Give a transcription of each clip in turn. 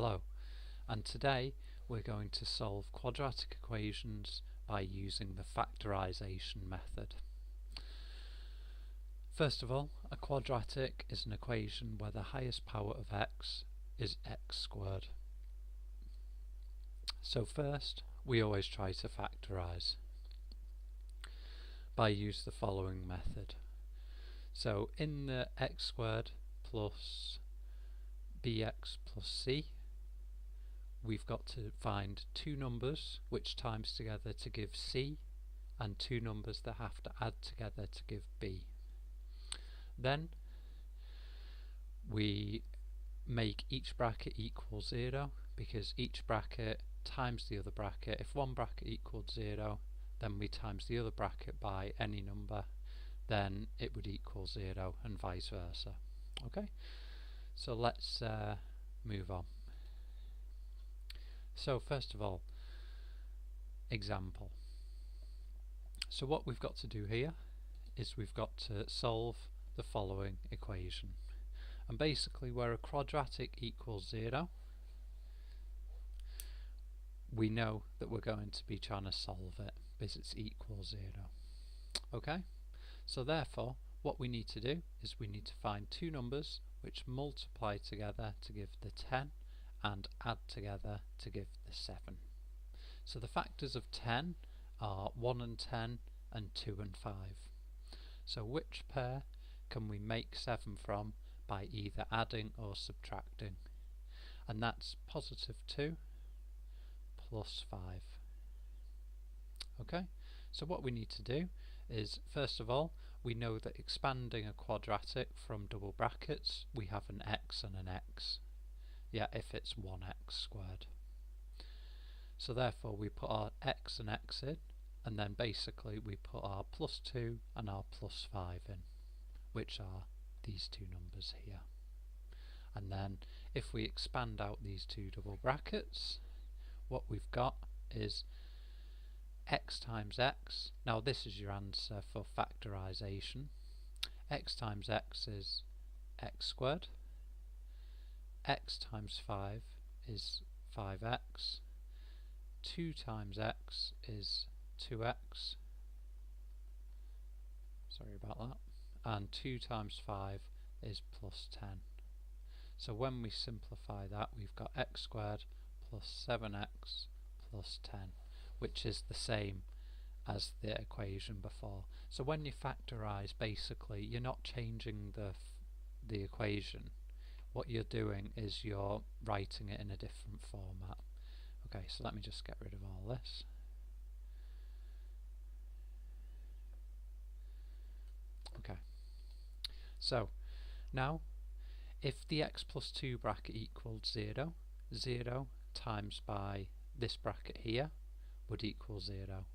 Hello, and today we're going to solve quadratic equations by using the factorisation method. First of all, a quadratic is an equation where the highest power of x is x squared. So first, we always try to factorise by use the following method. So in the x squared plus bx plus c, we've got to find two numbers which times together to give c and two numbers that have to add together to give b. Then we make each bracket equal 0 because each bracket times the other bracket. If one bracket equaled 0, then we times the other bracket by any number, then it would equal 0 and vice versa. Okay, so let's move on. So first of all, example. So what we've got to do here is we've got to solve the following equation, and basically where a quadratic equals 0, we know that we're going to be trying to solve it because it's equals 0. Okay, so therefore what we need to do is we need to find two numbers which multiply together to give the 10 and add together to give the 7. So the factors of 10 are 1 and 10 and 2 and 5. So which pair can we make 7 from by either adding or subtracting? And that's positive 2 plus 5. Okay, so what we need to do is, first of all, we know that expanding a quadratic from double brackets, we have an x and an x. Yeah, if it's 1x squared. So therefore we put our x and x in, and then basically we put our plus 2 and our plus 5 in, which are these two numbers here. And then if we expand out these two double brackets, what we've got is x times x. Now this is your answer for factorisation. X times x is x squared. X times 5 is 5x. 2 times x is 2x. Sorry about that. And 2 times 5 is plus 10. So when we simplify that, we've got x squared plus 7x plus 10, which is the same as the equation before. So when you factorise, basically you're not changing the equation. What you're doing is you're writing it in a different format. Okay, so let me just get rid of all this. Okay, so now if the x plus 2 bracket equaled 0, 0 times by this bracket here would equal 0.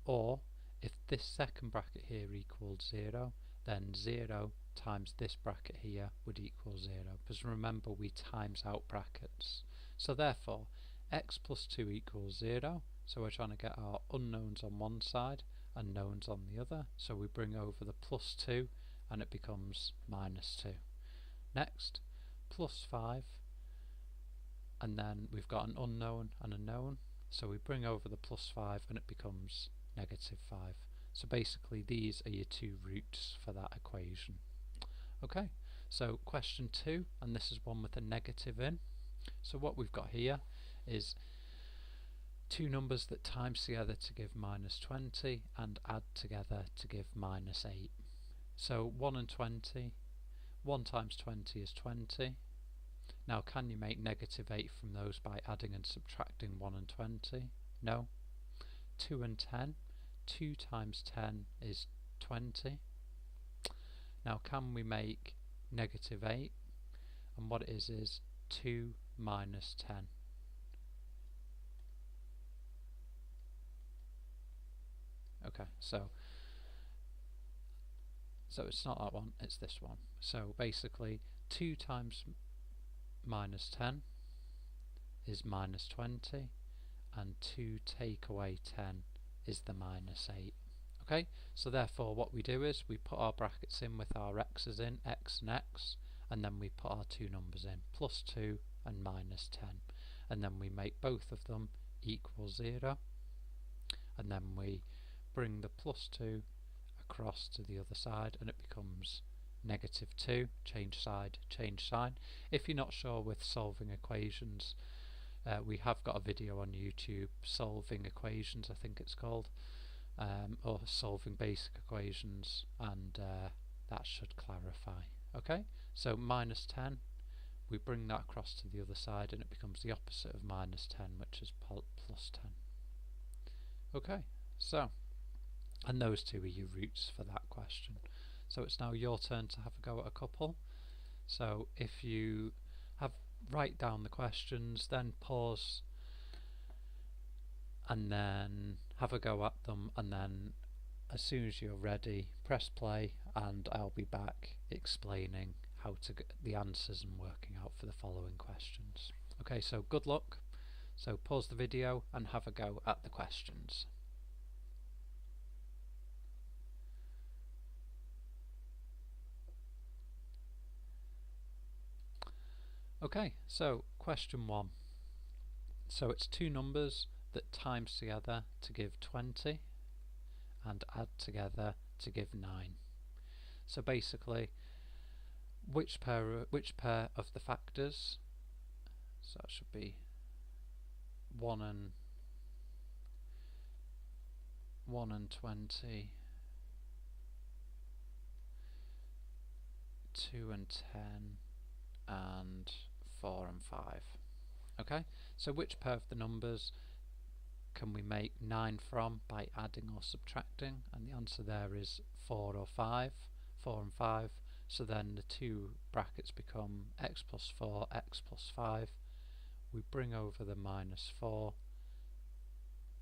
Or if this second bracket here equaled 0, then 0 times this bracket here would equal 0, because remember we times out brackets. So therefore x plus 2 equals 0, so we're trying to get our unknowns on one side and knowns on the other, so we bring over the plus 2 and it becomes minus 2. Next, plus 5, and then we've got an unknown and a known, so we bring over the plus 5 and it becomes negative 5. So basically these are your two roots for that equation. Okay, so question 2, and this is one with a negative in. So what we've got here is two numbers that times together to give minus 20 and add together to give minus 8. So 1 and 20, 1 times 20 is 20. Now can you make negative 8 from those by adding and subtracting 1 and 20? No. 2 and 10, 2 times 10 is 20. Now can we make negative 8? And what it is 2 minus 10. Okay, so it's not that one, it's this one. So basically 2 times minus 10 is minus 20, and 2 take away 10 is the minus 8. Okay, so therefore what we do is we put our brackets in with our x's in, x and x, and then we put our two numbers in, plus 2 and minus 10. and then we make both of them equal 0, and then we bring the plus 2 across to the other side and it becomes negative 2, change side, change sign. If you're not sure with solving equations, we have got a video on YouTube, solving equations I think it's called, or solving basic equations, and that should clarify. Okay, so minus 10, we bring that across to the other side and it becomes the opposite of minus 10, which is plus 10. Okay, so, and those two are your roots for that question. So it's now your turn to have a go at a couple. So if you write down the questions, then pause and then have a go at them, and then as soon as you're ready, press play and I'll be back explaining how to get the answers and working out for the following questions. Okay, so good luck. So pause the video and have a go at the questions. Okay, so question 1. So it's two numbers that times together to give 20 and add together to give 9. So basically, which pair of the factors, so that should be 1 and 20, 2 and 10, and 4 and 5. Okay, so which pair of the numbers can we make 9 from by adding or subtracting? And the answer there is 4 or 5, 4 and 5. So then the two brackets become x plus 4, x plus 5. We bring over the minus 4,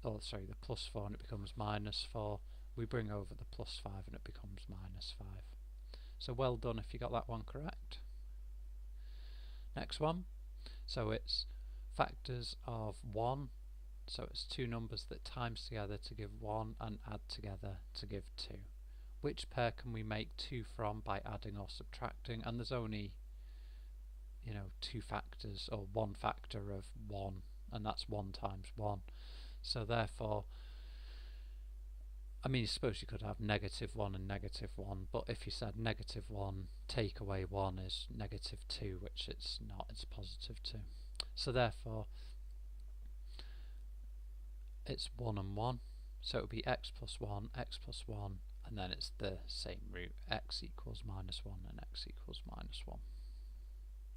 oh sorry, the plus 4, and it becomes minus 4. We bring over the plus 5 and it becomes minus 5. So well done if you got that one correct. Next one, so it's factors of 1, so it's two numbers that times together to give 1 and add together to give 2. Which pair can we make 2 from by adding or subtracting? And there's only, two factors, or one factor of 1, and that's 1 times 1. So therefore, I mean, I suppose you could have negative 1 and negative 1, but if you said negative 1 take away 1 is negative 2, which it's not, it's positive 2. So therefore, it's 1 and 1, so it would be x plus 1, and then it's the same root, x equals minus 1 and x equals minus 1.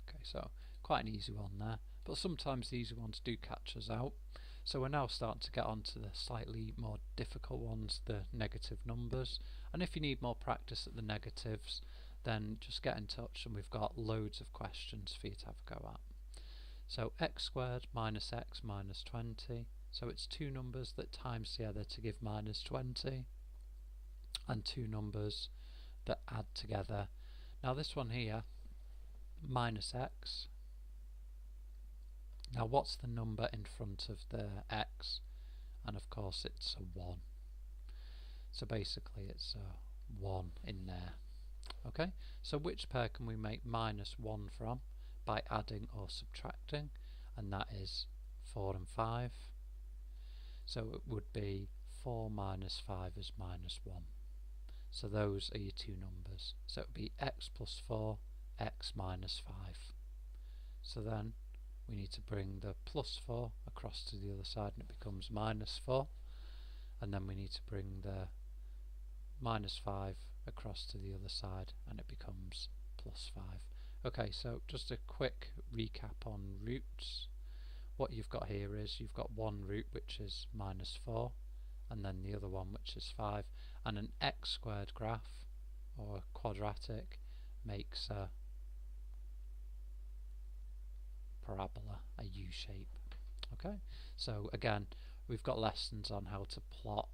Okay, so quite an easy one there, but sometimes the easy ones do catch us out. So we're now starting to get on to the slightly more difficult ones, the negative numbers. And if you need more practice at the negatives, then just get in touch and we've got loads of questions for you to have a go at. So x squared minus x minus 20. So it's two numbers that times together to give minus 20, and two numbers that add together. Now this one here, minus x. Now what's the number in front of the x? And of course it's a 1. So basically it's a 1 in there. Okay, so which pair can we make minus 1 from by adding or subtracting? And that is 4 and 5. So it would be 4 minus 5 is minus 1. So those are your two numbers. So it would be x plus 4, x minus 5. So then we need to bring the plus 4 across to the other side and it becomes minus 4. And then we need to bring the minus 5 across to the other side and it becomes plus 5. Okay, so just a quick recap on roots. What you've got here is you've got one root which is minus 4, and then the other one which is 5, and an x squared graph or a quadratic makes a parabola, a U shape. Okay, so again we've got lessons on how to plot,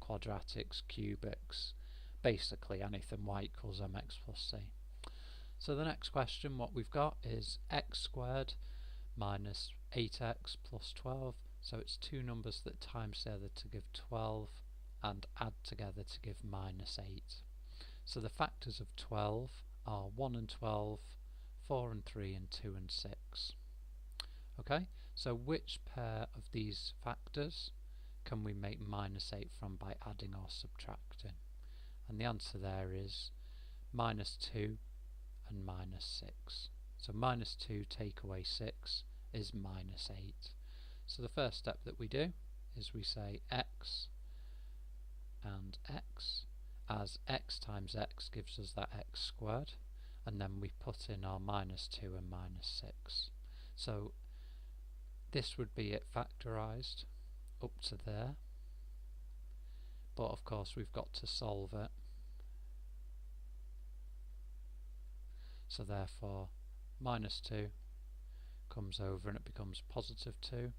quadratics, cubics, basically anything y equals mx plus c. So the next question, what we've got is x squared minus 8x plus 12. So it's two numbers that times together to give 12 and add together to give minus 8. So the factors of 12 are 1 and 12, 4 and 3, and 2 and 6. Okay, so which pair of these factors can we make minus 8 from by adding or subtracting? And the answer there is minus 2 and minus 6. So minus 2 take away 6 is minus 8. So the first step that we do is we say x and x, as x times x gives us that x squared, and then we put in our minus 2 and minus 6. So this would be it factorised up to there, but of course we've got to solve it. So therefore minus 2 comes over and it becomes positive 2,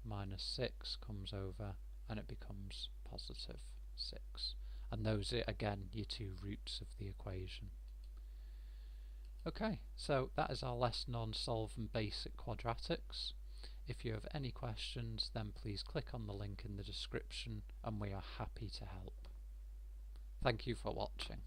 minus 6 comes over and it becomes positive 6. And those are again your two roots of the equation. Okay, so that is our lesson on solving basic quadratics. If you have any questions, then please click on the link in the description and we are happy to help. Thank you for watching.